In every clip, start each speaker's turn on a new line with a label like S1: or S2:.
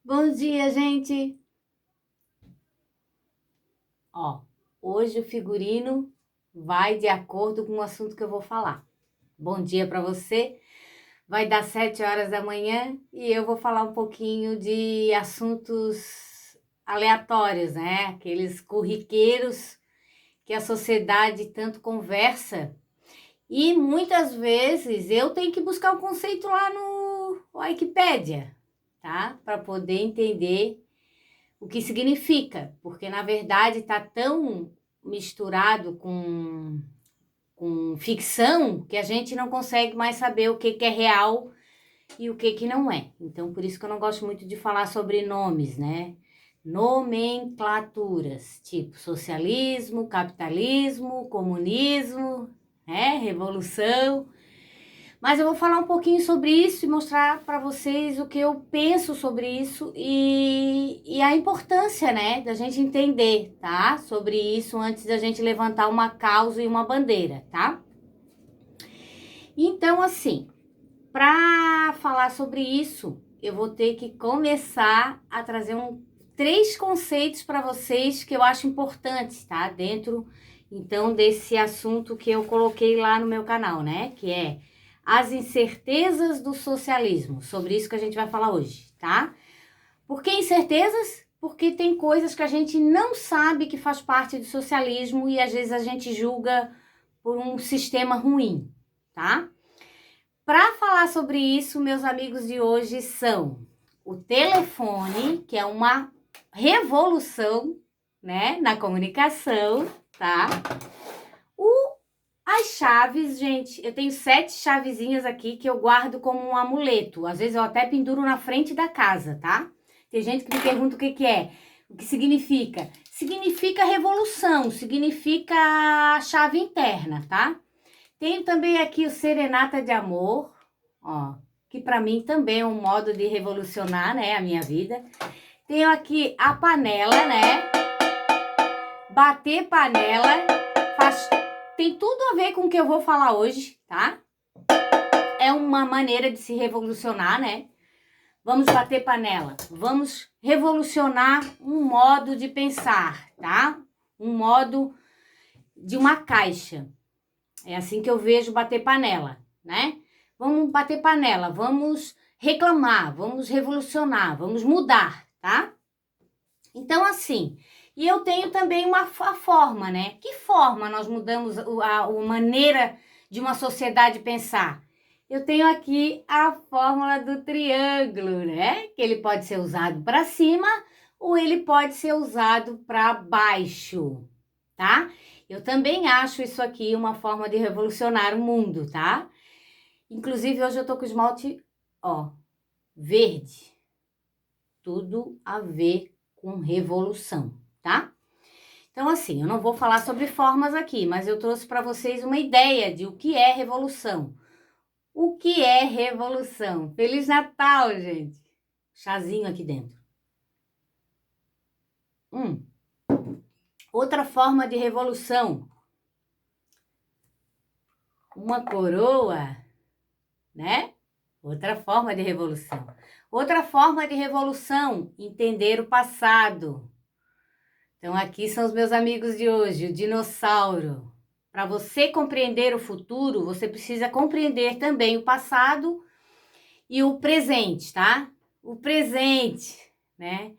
S1: Bom dia, gente! Ó, hoje o figurino vai de acordo com o assunto que eu vou falar. Bom dia para você. Vai dar 7 horas da manhã e eu vou falar um pouquinho de assuntos aleatórios, né? Aqueles corriqueiros que a sociedade tanto conversa. E muitas vezes eu tenho que buscar o conceito lá no Wikipédia, tá? Para poder entender o que significa, porque na verdade está tão misturado com ficção que a gente não consegue mais saber o que, que é real e o que, que não é. Então, por isso que eu não gosto muito de falar sobre nomes, né? Nomenclaturas, tipo socialismo, capitalismo, comunismo, né? Revolução. Mas eu vou falar um pouquinho sobre isso e mostrar para vocês o que eu penso sobre isso e a importância, né, da gente entender, tá? Sobre isso antes da gente levantar uma causa e uma bandeira, tá? Então, assim, para falar sobre isso, eu vou ter que começar a trazer três conceitos para vocês que eu acho importantes, tá? Dentro, então, desse assunto que eu coloquei lá no meu canal, né? Que é as incertezas do socialismo. Sobre isso que a gente vai falar hoje, tá? Por que incertezas? Porque tem coisas que a gente não sabe que faz parte do socialismo e às vezes a gente julga por um sistema ruim, tá? Para falar sobre isso, meus amigos de hoje são o telefone, que é uma revolução, né, na comunicação, tá? As chaves, gente, eu tenho 7 chavezinhas aqui que eu guardo como um amuleto. Às vezes eu até penduro na frente da casa, tá? Tem gente que me pergunta o que que é, o que significa. Significa revolução, significa chave interna, tá? Tenho também aqui o Serenata de Amor, ó, que para mim também é um modo de revolucionar, né, a minha vida. Tenho aqui a panela, né? Bater panela tem tudo a ver com o que eu vou falar hoje, tá? É uma maneira de se revolucionar, né? Vamos bater panela. Vamos revolucionar um modo de pensar, tá? Um modo de uma caixa. É assim que eu vejo bater panela, né? Vamos bater panela, vamos reclamar, vamos revolucionar, vamos mudar, tá? Então, assim, e eu tenho também a forma, né? Que forma nós mudamos a maneira de uma sociedade pensar? Eu tenho aqui a fórmula do triângulo, né? Que ele pode ser usado para cima ou ele pode ser usado para baixo, tá? Eu também acho isso aqui uma forma de revolucionar o mundo, tá? Inclusive, hoje eu tô com esmalte, ó, verde. Tudo a ver com revolução, tá? Então, assim, eu não vou falar sobre formas aqui, mas eu trouxe para vocês uma ideia de o que é revolução. O que é revolução? Feliz Natal, gente! Chazinho aqui dentro. Hum. Outra forma de revolução. Uma coroa, né? Outra forma de revolução. Outra forma de revolução, entender o passado. Então, aqui são os meus amigos de hoje, o dinossauro. Para você compreender o futuro, você precisa compreender também o passado e o presente, tá? O presente, né?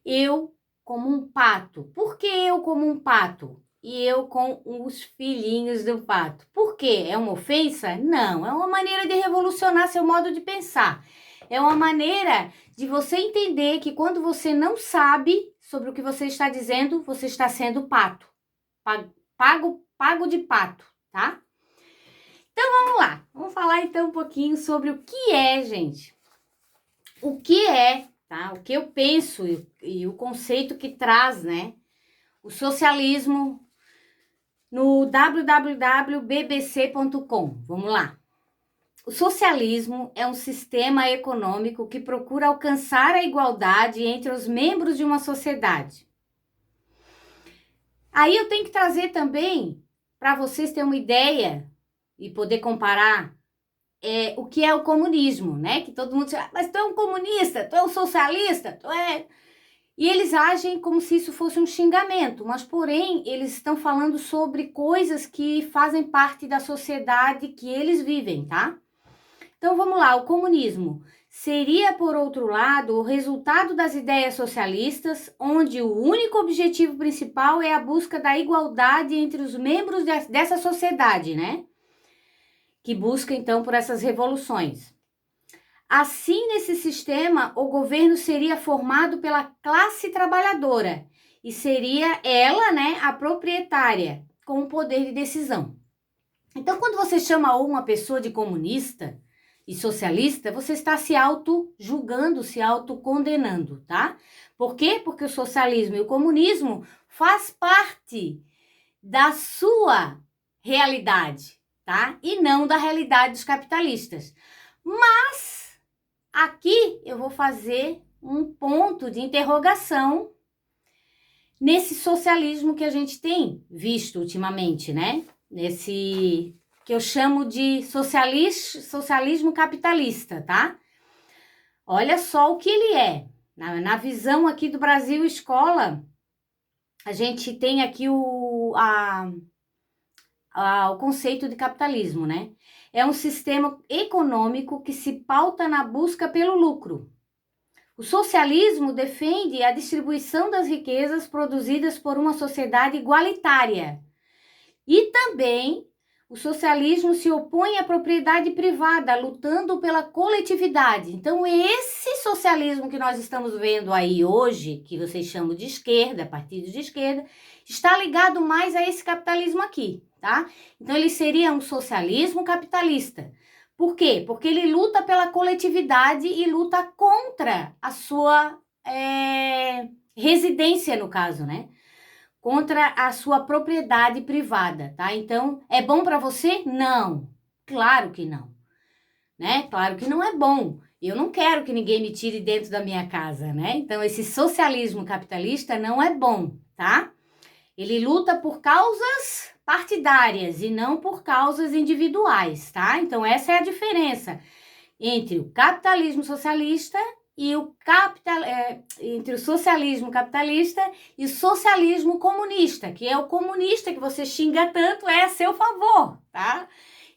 S1: Eu como um pato. Por que eu como um pato? E eu com os filhinhos do pato. Por quê? É uma ofensa? Não, é uma maneira de revolucionar seu modo de pensar. É uma maneira de você entender que quando você não sabe sobre o que você está dizendo, você está sendo pato. Pago de pato, tá? Então vamos lá. Vamos falar então um pouquinho sobre o que é, gente. O que é, tá? O que eu penso e o conceito que traz, né? O socialismo no www.bbc.com. Vamos lá. O socialismo é um sistema econômico que procura alcançar a igualdade entre os membros de uma sociedade. Aí eu tenho que trazer também, para vocês terem uma ideia e poder comparar, o que é o comunismo, né? Que todo mundo diz, mas tu é um comunista, tu é um socialista, tu é... E eles agem como se isso fosse um xingamento, mas porém eles estão falando sobre coisas que fazem parte da sociedade que eles vivem, tá? Então vamos lá, o comunismo seria, por outro lado, o resultado das ideias socialistas, onde o único objetivo principal é a busca da igualdade entre os membros dessa sociedade, né? Que busca então por essas revoluções. Assim, nesse sistema, o governo seria formado pela classe trabalhadora e seria ela, né, a proprietária, com o poder de decisão. Então, quando você chama uma pessoa de comunista e socialista, você está se auto-julgando, se auto-condenando, tá? Por quê? Porque o socialismo e o comunismo faz parte da sua realidade, tá? E não da realidade dos capitalistas. Mas aqui eu vou fazer um ponto de interrogação nesse socialismo que a gente tem visto ultimamente, né? Nesse que eu chamo de socialismo capitalista, tá? Olha só o que ele é. Na visão aqui do Brasil Escola, a gente tem aqui o conceito de capitalismo, né? É um sistema econômico que se pauta na busca pelo lucro. O socialismo defende a distribuição das riquezas produzidas por uma sociedade igualitária. E também o socialismo se opõe à propriedade privada, lutando pela coletividade. Então, esse socialismo que nós estamos vendo aí hoje, que vocês chamam de esquerda, partido de esquerda, está ligado mais a esse capitalismo aqui, tá? Então, ele seria um socialismo capitalista. Por quê? Porque ele luta pela coletividade e luta contra a sua residência, no caso, né? Contra a sua propriedade privada, tá? Então, é bom para você? Não. Claro que não, né? Claro que não é bom. Eu não quero que ninguém me tire dentro da minha casa, né? Então, esse socialismo capitalista não é bom, tá? Ele luta por causas partidárias e não por causas individuais, tá? Então, essa é a diferença entre o capitalismo socialista e entre o socialismo capitalista e o socialismo comunista, que é o comunista que você xinga tanto, é a seu favor, tá?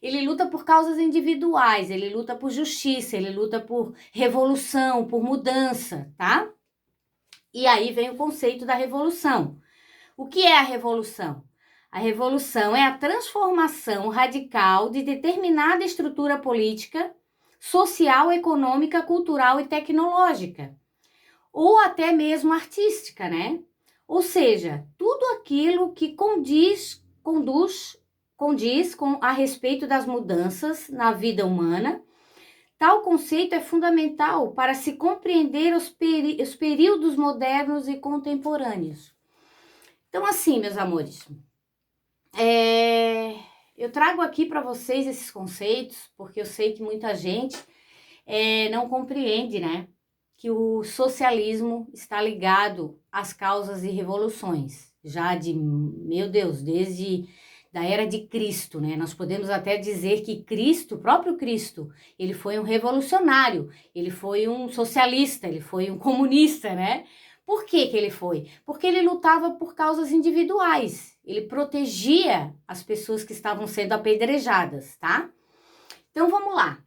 S1: Ele luta por causas individuais, ele luta por justiça, ele luta por revolução, por mudança, tá? E aí vem o conceito da revolução. O que é a revolução? A revolução é a transformação radical de determinada estrutura política, social, econômica, cultural e tecnológica, ou até mesmo artística, né? Ou seja, tudo aquilo que condiz com a respeito das mudanças na vida humana. Tal conceito é fundamental para se compreender os períodos modernos e contemporâneos. Então, assim, meus amores, eu trago aqui para vocês esses conceitos, porque eu sei que muita gente não compreende, né? Que o socialismo está ligado às causas e revoluções, já meu Deus, desde da era de Cristo, né? Nós podemos até dizer que Cristo, o próprio Cristo, ele foi um revolucionário, ele foi um socialista, ele foi um comunista, né? Por que ele foi? Porque ele lutava por causas individuais, ele protegia as pessoas que estavam sendo apedrejadas, tá? Então vamos lá.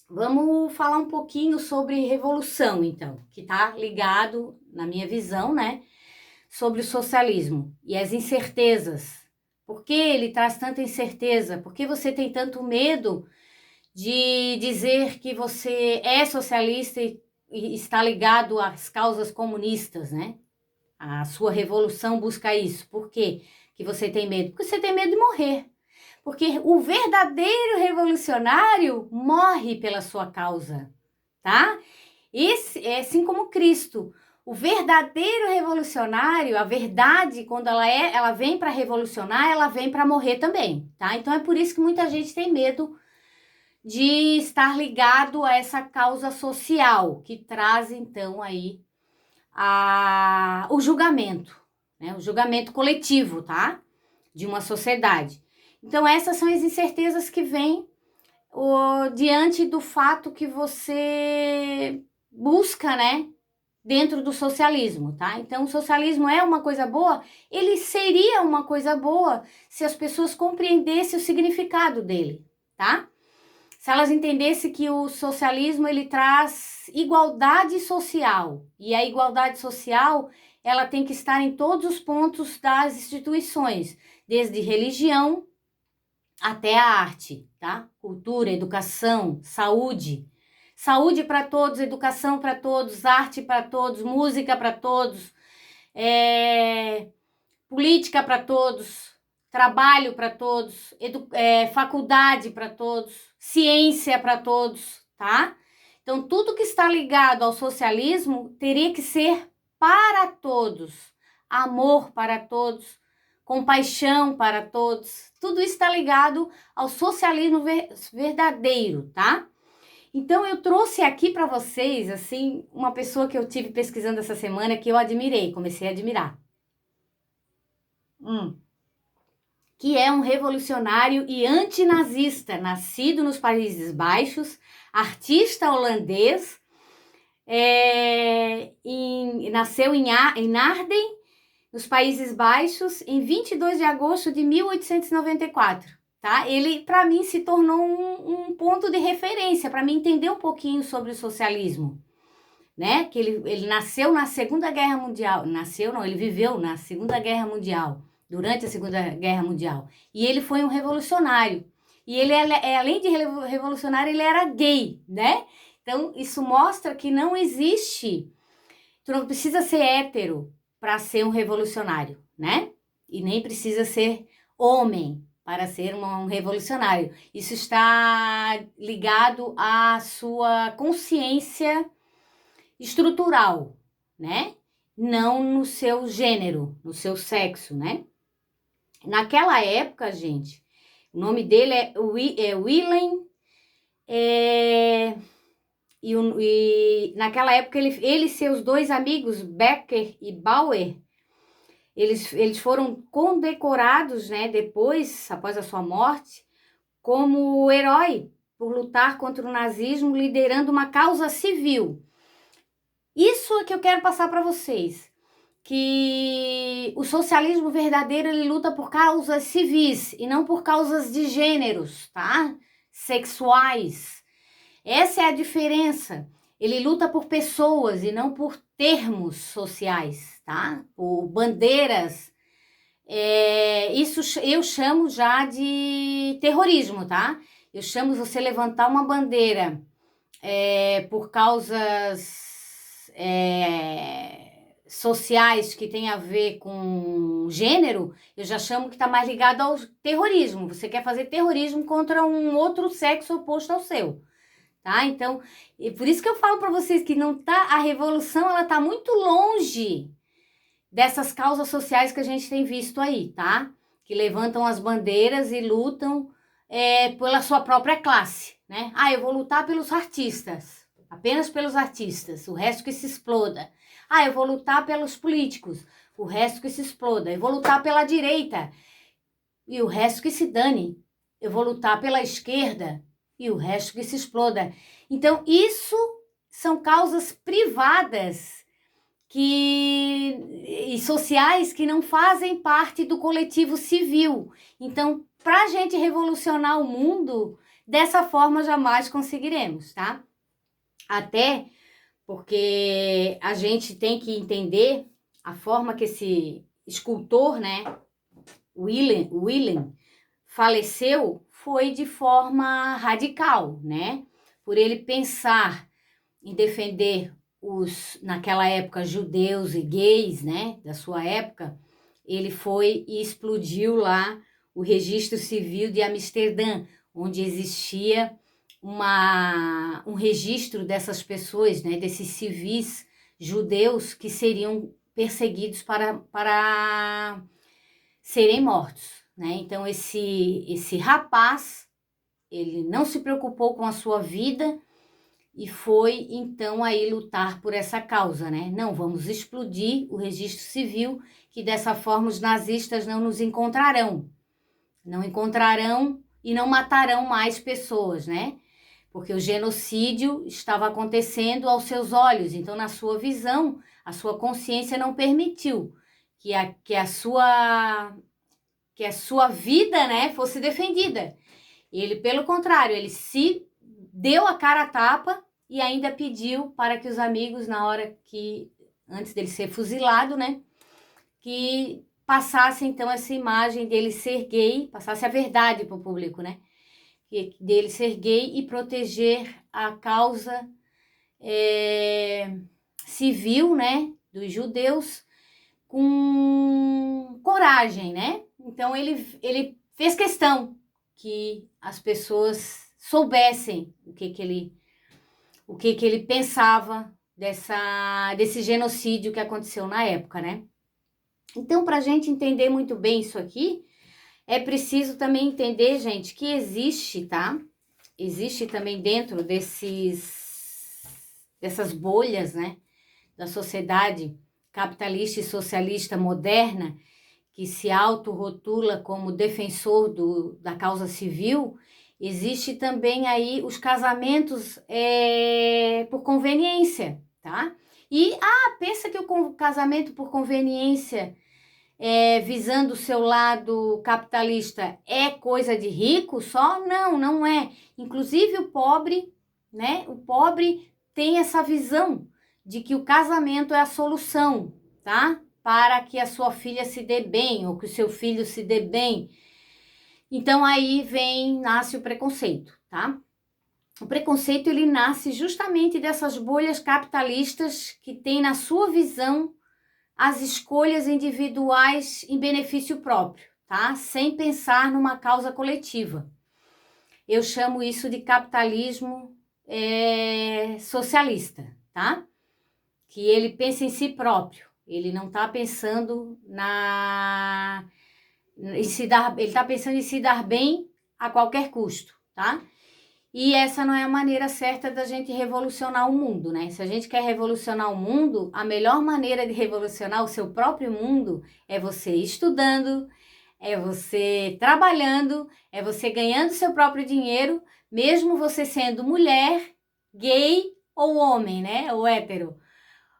S1: Vamos falar um pouquinho sobre revolução, então, que tá ligado, na minha visão, né, sobre o socialismo e as incertezas. Por que ele traz tanta incerteza? Por que você tem tanto medo de dizer que você é socialista e está ligado às causas comunistas, né? A sua revolução busca isso. Por quê que você tem medo? Porque você tem medo de morrer. Porque o verdadeiro revolucionário morre pela sua causa, tá? Esse é assim como Cristo. O verdadeiro revolucionário, a verdade, quando ela vem para revolucionar, ela vem para morrer também, tá? Então é por isso que muita gente tem medo de estar ligado a essa causa social, que traz então aí o julgamento, né? O julgamento coletivo, tá? De uma sociedade. Então essas são as incertezas que vêm diante do fato que você busca, né, dentro do socialismo, tá? Então, o socialismo é uma coisa boa, ele seria uma coisa boa se as pessoas compreendessem o significado dele, tá? Se elas entendessem que o socialismo, ele traz igualdade social, e a igualdade social, ela tem que estar em todos os pontos das instituições, desde religião até a arte, tá? Cultura, educação, saúde. Saúde para todos, educação para todos, arte para todos, música para todos, política para todos, trabalho para todos, faculdade para todos, ciência para todos, tá? Então, tudo que está ligado ao socialismo teria que ser para todos, amor para todos, compaixão para todos, tudo isso está ligado ao socialismo verdadeiro, tá? Então, eu trouxe aqui para vocês, assim, uma pessoa que eu tive pesquisando essa semana que eu admirei, comecei a admirar. Que é um revolucionário e antinazista, nascido nos Países Baixos, artista holandês, nasceu em Naarden, nos Países Baixos, em 22 de agosto de 1894. Tá? Ele, para mim, se tornou um ponto de referência, para mim entender um pouquinho sobre o socialismo. Né? Que ele nasceu na Segunda Guerra Mundial, ele viveu na Segunda Guerra Mundial, durante a Segunda Guerra Mundial, e ele foi um revolucionário, e ele, além de revolucionário, ele era gay, né? Então, isso mostra que não existe, tu não precisa ser hétero para ser um revolucionário, né? E nem precisa ser homem para ser um revolucionário. Isso está ligado à sua consciência estrutural, né? Não no seu gênero, no seu sexo, né? Naquela época, gente, o nome dele é Willem, e naquela época ele e seus dois amigos, Becker e Bauer, eles foram condecorados, né, depois, após a sua morte, como herói por lutar contra o nazismo, liderando uma causa civil. Isso é que eu quero passar para vocês, que o socialismo verdadeiro, ele luta por causas civis e não por causas de gêneros, tá? Sexuais. Essa é a diferença. Ele luta por pessoas e não por termos sociais, tá? Por bandeiras. Isso eu chamo já de terrorismo, tá? Eu chamo você levantar uma bandeira por causas sociais que tem a ver com gênero, eu já chamo que está mais ligado ao terrorismo. Você quer fazer terrorismo contra um outro sexo oposto ao seu, tá? Então, e por isso que eu falo para vocês que não tá, a revolução, ela tá muito longe dessas causas sociais que a gente tem visto aí, tá? Que levantam as bandeiras e lutam pela sua própria classe, né? Ah, eu vou lutar pelos artistas. Apenas pelos artistas, o resto que se exploda. Ah, eu vou lutar pelos políticos, o resto que se exploda. Eu vou lutar pela direita e o resto que se dane. Eu vou lutar pela esquerda e o resto que se exploda. Então, isso são causas privadas e sociais que não fazem parte do coletivo civil. Então, para a gente revolucionar o mundo, dessa forma jamais conseguiremos, tá? Até porque a gente tem que entender a forma que esse escultor, né, Willem, faleceu, foi de forma radical, né? Por ele pensar em defender naquela época, judeus e gays, né, da sua época, ele foi e explodiu lá o registro civil de Amsterdã, onde existia um registro dessas pessoas, né, desses civis judeus que seriam perseguidos para serem mortos, né? Então esse rapaz, ele não se preocupou com a sua vida e foi então aí lutar por essa causa, né? Não, vamos explodir o registro civil, que dessa forma os nazistas não nos encontrarão. Não encontrarão e não matarão mais pessoas, né? Porque o genocídio estava acontecendo aos seus olhos, então na sua visão, a sua consciência não permitiu que a sua vida, né, fosse defendida. Ele, pelo contrário, ele se deu a cara a tapa e ainda pediu para que os amigos, antes dele ser fuzilado, né, que passasse então essa imagem dele ser gay, passasse a verdade para o público, né, dele ser gay e proteger a causa civil, né, dos judeus com coragem, né? Então ele fez questão que as pessoas soubessem o que ele pensava desse genocídio que aconteceu na época, né? Então, para a gente entender muito bem isso aqui, é preciso também entender, gente, que existe, tá? Existe também dentro dessas bolhas, né, da sociedade capitalista e socialista moderna, que se autorrotula como defensor da causa civil, existe também aí os casamentos por conveniência, tá? E, pensa que o casamento por conveniência, visando o seu lado capitalista, é coisa de rico só? Não, não é. Inclusive o pobre, né? O pobre tem essa visão de que o casamento é a solução, tá? Para que a sua filha se dê bem ou que o seu filho se dê bem. Então aí nasce o preconceito, tá? O preconceito ele nasce justamente dessas bolhas capitalistas que têm na sua visão as escolhas individuais em benefício próprio, tá? Sem pensar numa causa coletiva. Eu chamo isso de capitalismo socialista, tá? Que ele pensa em si próprio, ele não está pensando ele está pensando em se dar bem a qualquer custo, tá? E essa não é a maneira certa da gente revolucionar o mundo, né? Se a gente quer revolucionar o mundo, a melhor maneira de revolucionar o seu próprio mundo é você estudando, é você trabalhando, é você ganhando seu próprio dinheiro, mesmo você sendo mulher, gay ou homem, né? Ou hétero,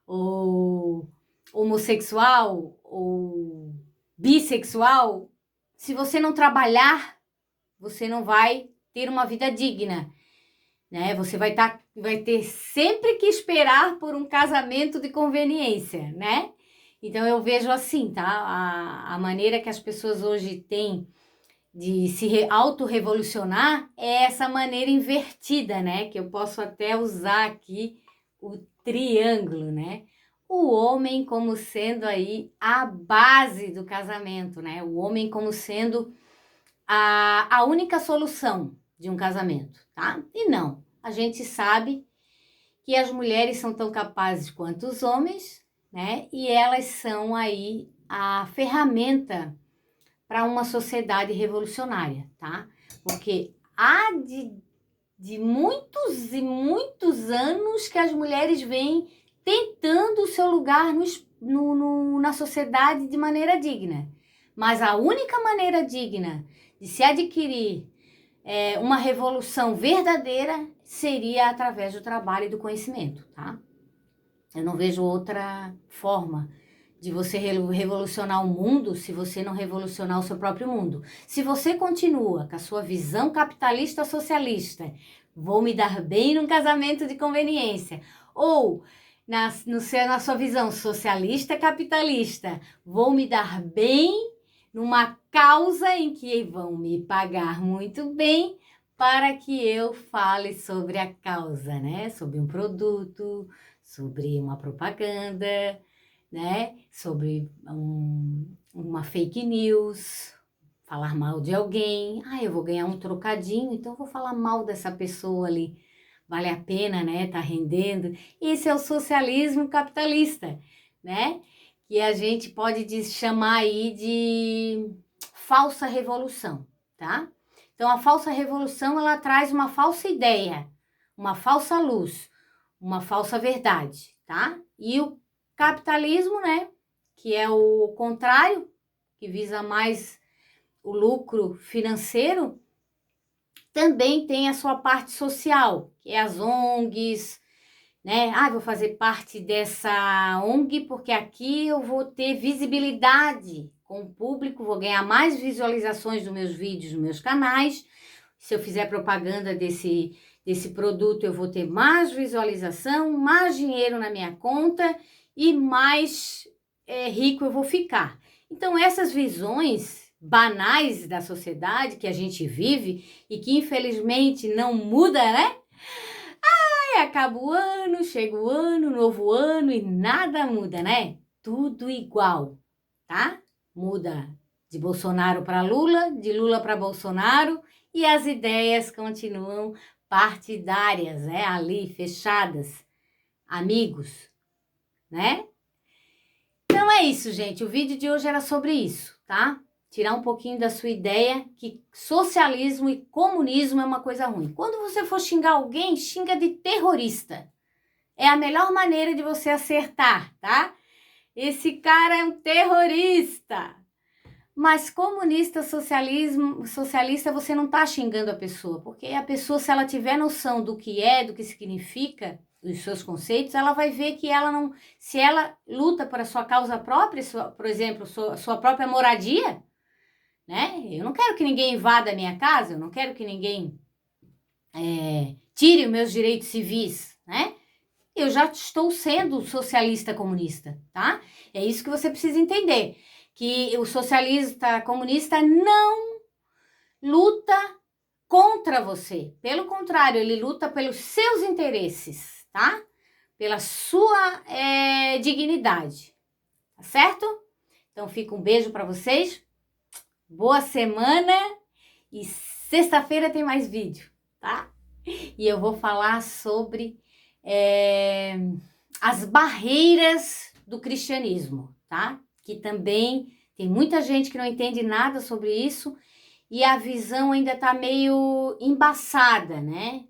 S1: ou homossexual, ou bissexual. Se você não trabalhar, você não vai ter uma vida digna, né? Você vai ter sempre que esperar por um casamento de conveniência, né? Então eu vejo assim, tá? A maneira que as pessoas hoje têm de se auto-revolucionar é essa maneira invertida, né? Que eu posso até usar aqui o triângulo, né? O homem como sendo aí a base do casamento, né? O homem como sendo a única solução de um casamento, tá? E não, a gente sabe que as mulheres são tão capazes quanto os homens, né? E elas são aí a ferramenta para uma sociedade revolucionária, tá? Porque há de muitos e muitos anos que as mulheres vêm tentando o seu lugar na sociedade de maneira digna. Mas a única maneira digna de se adquirir uma revolução verdadeira seria através do trabalho e do conhecimento, tá? Eu não vejo outra forma de você revolucionar o mundo se você não revolucionar o seu próprio mundo. Se você continua com a sua visão capitalista socialista, vou me dar bem num casamento de conveniência, ou na sua visão socialista capitalista, vou me dar bem numa causa em que vão me pagar muito bem para que eu fale sobre a causa, né? Sobre um produto, sobre uma propaganda, né? Sobre uma fake news, falar mal de alguém. Eu vou ganhar um trocadinho, então eu vou falar mal dessa pessoa ali. Vale a pena, né? Tá rendendo. Esse é o socialismo capitalista, né? Que a gente pode chamar aí de falsa revolução, tá? Então, a falsa revolução, ela traz uma falsa ideia, uma falsa luz, uma falsa verdade, tá? E o capitalismo, né, que é o contrário, que visa mais o lucro financeiro, Também tem a sua parte social, que é as ONGs, né? Ah, vou fazer parte dessa ONG porque aqui eu vou ter visibilidade com o público, vou ganhar mais visualizações dos meus vídeos, dos meus canais. Se eu fizer propaganda desse produto, eu vou ter mais visualização, mais dinheiro na minha conta e mais rico eu vou ficar. Então, essas visões banais da sociedade que a gente vive e que infelizmente não muda, né? Aí acaba o ano, chega o ano, novo ano e nada muda, né? Tudo igual, tá? Muda de Bolsonaro para Lula, de Lula para Bolsonaro e as ideias continuam partidárias, né? Ali, fechadas, amigos, né? Então é isso, gente. O vídeo de hoje era sobre isso, tá? Tirar um pouquinho da sua ideia que socialismo e comunismo é uma coisa ruim. Quando você for xingar alguém, xinga de terrorista. É a melhor maneira de você acertar, tá? Esse cara é um terrorista. Mas comunista, socialista, você não tá xingando a pessoa, porque a pessoa, se ela tiver noção do que é, do que significa, dos seus conceitos, ela vai ver que ela não, se ela luta por a sua causa própria, por exemplo, sua própria moradia, né? Eu não quero que ninguém invada a minha casa, eu não quero que ninguém tire os meus direitos civis, né? Eu já estou sendo socialista comunista, tá? É isso que você precisa entender, que o socialista comunista não luta contra você. Pelo contrário, ele luta pelos seus interesses, tá? Pela sua dignidade, tá certo? Então fica um beijo para vocês, boa semana e sexta-feira tem mais vídeo, tá? E eu vou falar sobre as barreiras do cristianismo, tá? Que também tem muita gente que não entende nada sobre isso e a visão ainda tá meio embaçada, né?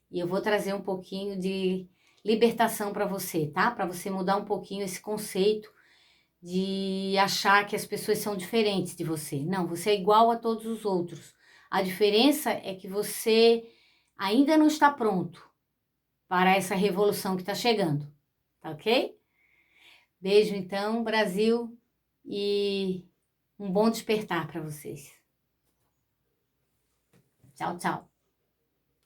S1: E eu vou trazer um pouquinho de libertação para você, tá? Para você mudar um pouquinho esse conceito de achar que as pessoas são diferentes de você. Não, você é igual a todos os outros. A diferença é que você ainda não está pronto para essa revolução que está chegando, tá ok? Beijo então, Brasil, e um bom despertar para vocês. Tchau, tchau.